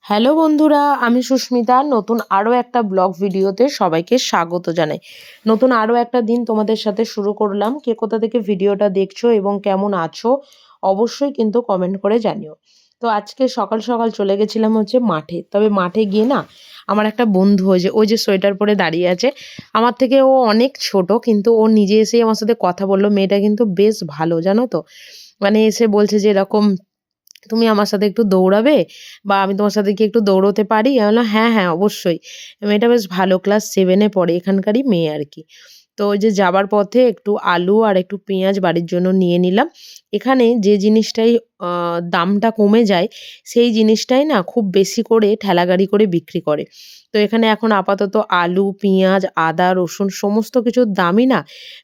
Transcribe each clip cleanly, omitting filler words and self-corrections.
Hello বন্ধুরা, আমি সুস্মিতা। নতুন আরও একটা ব্লগ ভিডিওতে সবাইকে স্বাগত জানাই। নতুন আরও একটা দিন তোমাদের সাথে শুরু করলাম। কে কোথা থেকে ভিডিওটা দেখছো এবং কেমন আছো অবশ্যই কিন্তু কমেন্ট করে জানিও। তো আজকে সকাল সকাল চলে গেছিলাম হচ্ছে মাঠে। তবে মাঠে গিয়ে না আমার একটা বন্ধু ওই যে সোয়েটার পরে দাঁড়িয়ে আছে, আমার থেকে ও অনেক ছোট, কিন্তু ও নিজে এসেই আমার সাথে কথা বললো। মেয়েটা কিন্তু বেশ ভালো, জানো তো। মানে এসে বলছে যে এরকম, তুমি আমার সাথে একটু দৌড়াবে বা আমি তোমার সাথে কি একটু দৌড়তে পারি? আমি বললাম হ্যাঁ, হ্যাঁ অবশ্যই। মেয়েটা বেশ ভালো, ক্লাস 7 এ পড়ে, এখানকারই মেয়ে আরকি। তো ওই যে যাবার পথে একটু আলু আর একটু পেঁয়াজ বাড়ির জন্য নিয়ে নিলাম। এখানে যে জিনিসটাই আ দামটা কমে যায় সেই জিনিসটাই না খুব বেশি করে ঠেলাগাড়ি করে বিক্রি করে। তো এখানে এখন আপাতত আলু, পেঁয়াজ, আদা, রসুন সমস্ত কিছুর দামই না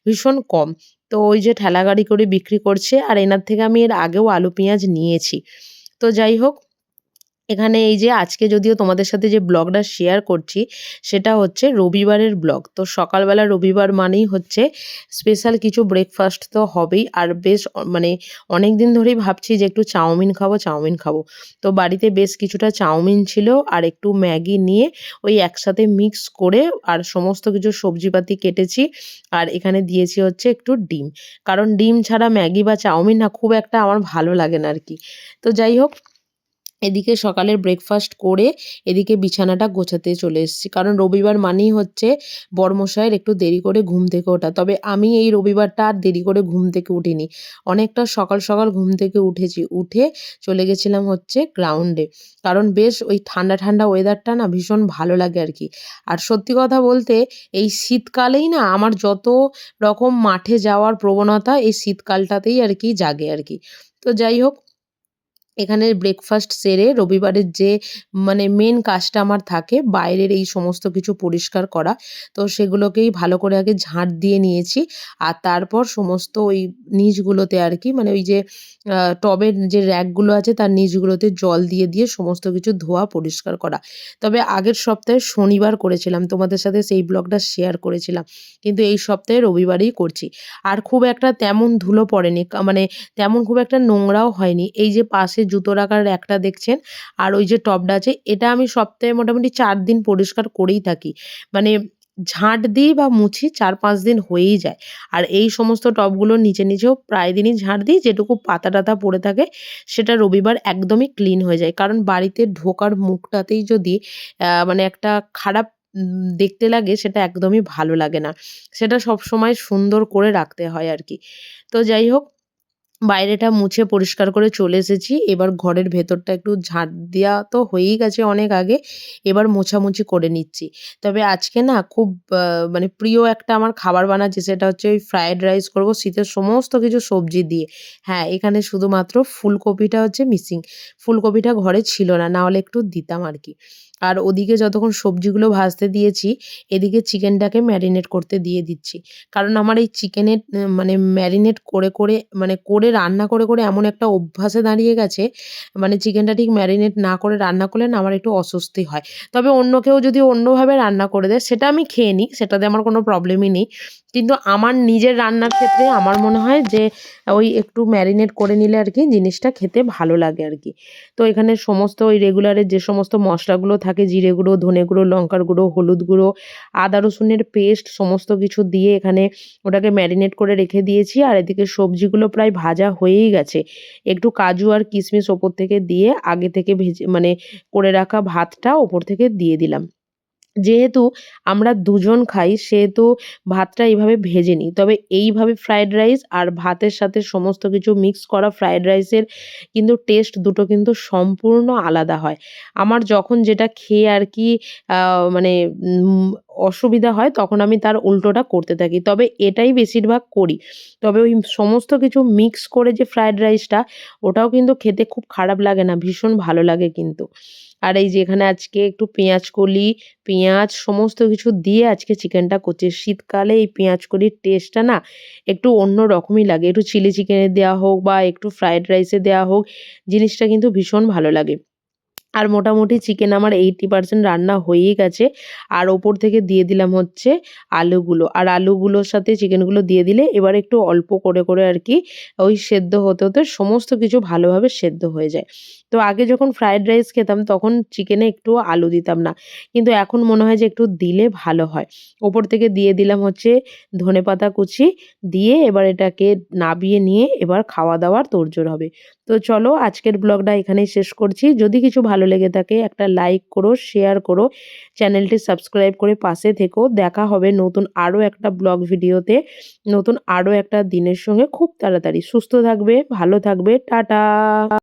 ভীষণ কম। তো ওই যে ঠেলাগাড়ি করে বিক্রি করছে, আর এনার থেকে আমি এর আগেও আলু পেঁয়াজ নিয়েছি। তো যাই হোক, এখানে এই যে আজকে যদিও তোমাদের সাথে যে ব্লগটা শেয়ার করছি সেটা হচ্ছে রবিবারের ব্লগ। তো সকালবেলা রবিবার মানেই হচ্ছে স্পেশাল কিছু ব্রেকফাস্ট তো হবেই। আর বেশ মানে অনেক দিন ধরেই ভাবছি যে একটু চাউমিন খাবো, চাউমিন খাবো। তো বাড়িতে বেশ কিছুটা চাউমিন ছিল আর একটু ম্যাগি নিয়ে ওই একসাথে মিক্স করে আর সমস্ত কিছু সবজিপাতি কেটেছি। আর এখানে দিয়েছি হচ্ছে একটু ডিম। কারণ ডিম ছাড়া ম্যাগি বা চাউমিন না খুব একটা আমার ভালো লাগে না আরকি। তো যাই হোক, এদিকে সকালের ব্রেকফাস্ট করে এদিকে বিছানাটা গোছাতে চলে এসেছি। কারণ রবিবার মানেই হচ্ছে বরমশাইয়ের একটু দেরি করে ঘুম থেকে ওঠা। তবে আমি এই রবিবারটা আর দেরি করে ঘুম থেকে উঠিনি। অনেকটা সকাল সকাল ঘুম থেকে উঠেছি। উঠে চলে গেছিলাম হচ্ছে গ্রাউন্ডে। কারণ বেশ ওই ঠান্ডা ঠান্ডা ওয়েদারটা না ভীষণ ভালো লাগে আরকি। আর সত্যি কথা বলতে এই শীতকালেই না আমার যত রকম মাঠে যাওয়ার প্রবণতা এই শীতকালটাতেই আরকি জাগে আরকি। তো যাই হোক, এখানে ব্রেকফাস্ট সেরে রবিবারের যে মানে মেন কাজটা আমার থাকে বাইরের এই সমস্ত কিছু পরিষ্কার করা। তো সেগুলোকেই ভালো করে আগে ঝাঁট দিয়ে নিয়েছি। আর তারপর সমস্ত ওই নিচগুলোতে আরকি, মানে ওই যে টবের যে র‍্যাকগুলো আছে তার নিচগুলোতে জল দিয়ে দিয়ে সমস্ত কিছু ধোয়া পরিষ্কার করা। তবে আগের সপ্তাহে শনিবার করেছিলাম, তোমাদের সাথে সেই ব্লগটা শেয়ার করেছিলাম। কিন্তু এই সপ্তাহে রবিবারেই করছি। আর খুব একটা তেমন ধুলো পড়েনি, মানে তেমন খুব একটা নোংরাও হয়নি। এই যে পাশে জুতো রাখার র‍্যাকটা দেখছেন আর ওই যে টবটা আছে, এটা আমি সপ্তাহে মোটামুটি ৪ দিন পরিষ্কার করেই থাকি। মানে ঝাঁট দিই বা মুছি ৪-৫ দিন হয়েই যায়। আর এই সমস্ত টবগুলোর নিচেও প্রায় দিনই ঝাঁট দিই। যেটুকু পাতা-টাতা পড়ে থাকে সেটা রবিবার একদমই ক্লিন হয়ে যায়। কারণ বাড়িতে ঢোকার মুখটাতেই যদি মানে একটা খারাপ দেখতে লাগে, সেটা একদমই ভালো লাগে না। সেটা সবসময় সুন্দর করে রাখতে হয় আরকি। তো যাই হোক, বাইরেটা মুছে পরিষ্কার করে চলে এসেছি। এবার ঘরের ভেতরটা একটু ঝাঁট দেওয়া তো হয়েই গেছে অনেক আগে। এবার মোছামুছি করে নিচ্ছি। তবে আজকে না খুব আ মানে প্রিয় একটা আমার খাবার বানাচ্ছি, সেটা হচ্ছে ওই ফ্রাইড রাইস করব শীতের সমস্ত কিছু সবজি দিয়ে। হ্যাঁ, এখানে শুধুমাত্র ফুলকপিটা হচ্ছে মিসিং। ফুলকপিটা ঘরে ছিল না, না হলে একটু দিতাম আরকি। আর ওদিকে যতক্ষণ সবজিগুলো ভাজতে দিয়েছি, এদিকে চিকেনটাকে ম্যারিনেট করতে দিয়ে দিচ্ছি। কারণ আমার এই চিকেনের মানে ম্যারিনেট করে মানে করে রান্না করে এমন একটা অভ্যাসে দাঁড়িয়ে গেছে, মানে চিকেনটা ঠিক ম্যারিনেট না করে রান্না করলে না আমার একটু অস্বস্তি হয়। তবে অন্য কেউ যদি অন্যভাবে রান্না করে দেয় সেটা আমি খেয়ে নিই, সেটাতে আমার কোনো প্রবলেমই নেই। কিন্তু আমার নিজের রান্নার ক্ষেত্রে আমার মনে হয় যে ওই একটু ম্যারিনেট করে নিলে আরকি জিনিসটা খেতে ভালো লাগে আরকি। তো এখানে সমস্ত ওই রেগুলারের যে সমস্ত মসলাগুলো থাকে, জিরে গুঁড়ো, ধনে গুঁড়ো, লঙ্কার গুঁড়ো, হলুদ গুঁড়ো, আদা রসুনের পেস্ট সমস্ত কিছু দিয়ে এখানে ওটাকে ম্যারিনেট করে রেখে দিয়েছি। আর এদিকে সবজিগুলো প্রায় ভাজা হয়েই গেছে। একটু কাজু আর কিশমিশ ওপর থেকে দিয়ে আগে থেকে ভেজে মানে করে রাখা ভাতটা ওপর থেকে দিয়ে দিলাম। যেহেতু আমরা দুজন খাই সেহেতু ভাতটা এইভাবে ভেজে নিই। তবে এইভাবে ফ্রাইড রাইস আর ভাতের সাথে সমস্ত কিছু মিক্স করা ফ্রাইড রাইসের কিন্তু টেস্ট দুটো কিন্তু সম্পূর্ণ আলাদা হয়। আমার যখন যেটা খেয়ে আরকি আ মানে অসুবিধা হয় তখন আমি তার উল্টোটা করতে থাকি। তবে এটাই বেশিরভাগ করি। তবে ওই সমস্ত কিছু মিক্স করে যে ফ্রাইড রাইসটা, ওটাও কিন্তু খেতে খুব খারাপ লাগে না, ভীষণ ভালো লাগে কিন্তু। আর এই যে এখানে আজকে একটু পেঁয়াজ কলি, পেঁয়াজ সমস্ত কিছু দিয়ে আজকে চিকেনটা করছি। শীতকালে এই পেঁয়াজ কলির টেস্টটা না একটু অন্য রকমই লাগে। একটু চিলি চিকেনে দেয়া হোক বা একটু ফ্রাইড রাইসে দেয়া হোক, জিনিসটা কিন্তু ভীষণ ভালো লাগে। আর মোটামুটি চিকেন আমার 80% রান্না হয়েই গেছে। আর ওপর থেকে দিয়ে দিলাম হচ্ছে আলুগুলো। আর আলুগুলোর সাথে চিকেনগুলো দিয়ে দিলে এবার একটু অল্প করে আরকি ওই সেদ্ধ হতে সমস্ত কিছু ভালোভাবে সেদ্ধ হয়ে যায়। তো আগে যখন ফ্রাইড রাইস খেতাম তখন চিকেনে একটুও আলু দিতাম না। কিন্তু এখন মনে হয় যে একটু দিলে ভালো হয়। ওপর থেকে দিয়ে দিলাম হচ্ছে ধনেপাতা কুচি, দিয়ে এবার এটাকে নাবিয়ে নিয়ে এবার খাওয়া-দাওয়ার তোড়জোড় হবে। তো চলো আজকের ব্লগটা এখানেই শেষ করছি। যদি কিছু ভালো লেগে থাকে একটা লাইক করো, শেয়ার করো, চ্যানেলটি সাবস্ক্রাইব করে পাশে থেকো। দেখা হবে নতুন আরো একটা ব্লগ ভিডিওতে, নতুন আরো একটা দিনের সঙ্গে খুব তাড়াতাড়ি। সুস্থ থাকবে, ভালো থাকবে। টাটা।